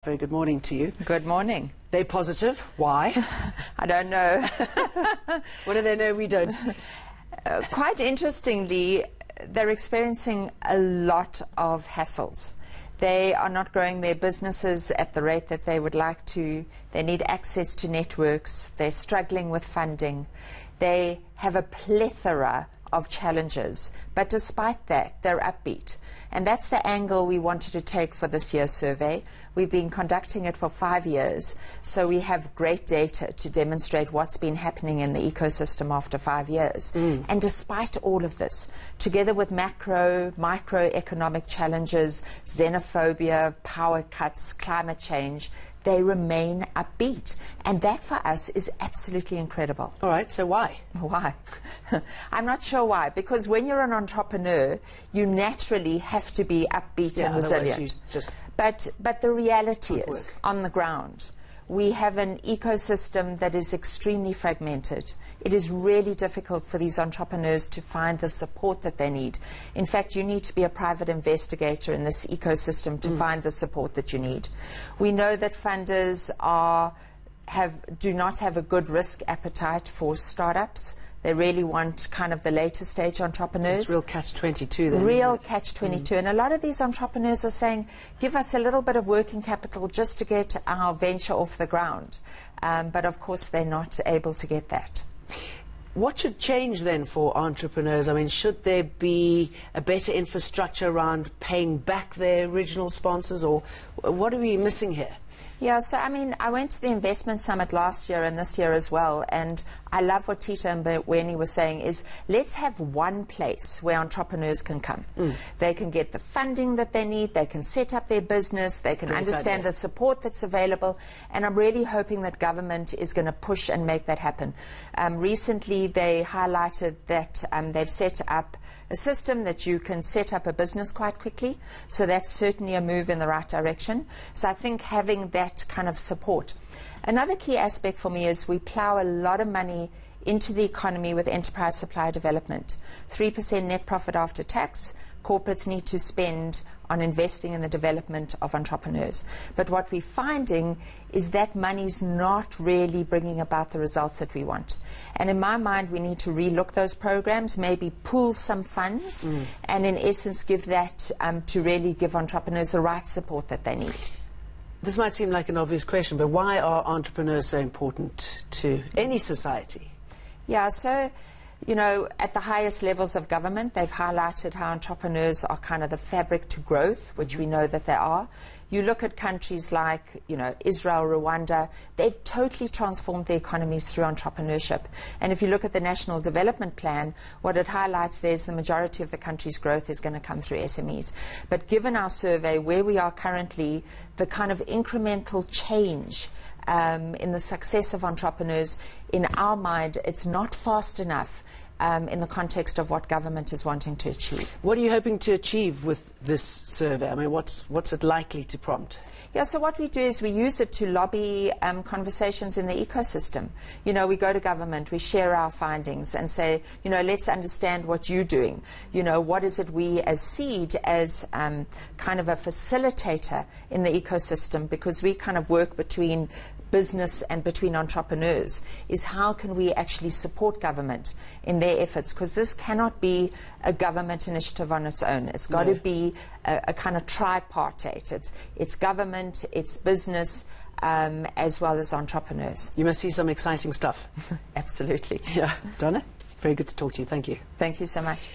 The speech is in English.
Very good morning to you. Good morning. They're positive. Why? I don't know. What do they know we don't? Quite interestingly, they're experiencing a lot of hassles. They are not growing their businesses at the rate that they would like to. They need access to networks. They're struggling with funding. They have a plethora of challenges. But despite that, they're upbeat. And that's the angle we wanted to take for this year's survey. We've been conducting it for 5 years, so we have great data to demonstrate what's been happening in the ecosystem after 5 years. And despite all of this, together with microeconomic challenges, xenophobia, power cuts, climate change, they remain upbeat. And that for us is absolutely incredible. All right, so why? Why? I'm not sure why, because when you're an entrepreneur, you naturally have to be upbeat and resilient. But the reality is, on the ground, we have an ecosystem that is extremely fragmented. It is really difficult for these entrepreneurs to find the support that they need. In fact, you need to be a private investigator in this ecosystem to find the support that you need. We know that funders do not have a good risk appetite for startups. They really want kind of the later stage entrepreneurs. It's real catch-22 then. Real catch-22. And a lot of these entrepreneurs are saying, give us a little bit of working capital just to get our venture off the ground. But of course, they're not able to get that. What should change then for entrepreneurs? I mean, should there be a better infrastructure around paying back their original sponsors, or what are we missing here? Yeah, so I mean, I went to the investment summit last year and this year as well, and I love what Tita and Weni were saying is, let's have one place where entrepreneurs can come. They can get the funding that they need, they can set up their business, they can understand the support that's available, and I'm really hoping that government is going to push and make that happen. Recently, they highlighted that they've set up a system that you can set up a business quite quickly, so that's certainly a move in the right direction. So I think having that kind of support. Another key aspect for me is we plow a lot of money into the economy with enterprise supply development. 3% net profit after tax, corporates need to spend on investing in the development of entrepreneurs. But what we're finding is that money's not really bringing about the results that we want. And in my mind, we need to relook those programs, maybe pool some funds, and in essence give that to really give entrepreneurs the right support that they need. This might seem like an obvious question, but why are entrepreneurs so important to any society? Yeah, so, you know, at the highest levels of government, they've highlighted how entrepreneurs are kind of the fabric to growth, which we know that they are. You look at countries like, you know, Israel, Rwanda, they've totally transformed their economies through entrepreneurship. And if you look at the National Development Plan, what it highlights there is the majority of the country's growth is going to come through SMEs. But given our survey, where we are currently, the kind of incremental change in the success of entrepreneurs, in our mind, it's not fast enough in the context of what government is wanting to achieve. What are you hoping to achieve with this survey? I mean, what's it likely to prompt? Yeah, so what we do is we use it to lobby conversations in the ecosystem. You know, we go to government, we share our findings and say, you know, let's understand what you're doing. You know, what is it we as Seed, as kind of a facilitator in the ecosystem, because we kind of work between business and between entrepreneurs, is how can we actually support government in their efforts, because this cannot be a government initiative on its own. It's got to be a kind of tripartite. It's government, it's business, as well as entrepreneurs. You must see some exciting stuff. Absolutely. Yeah. Donna, very good to talk to you. Thank you. Thank you so much.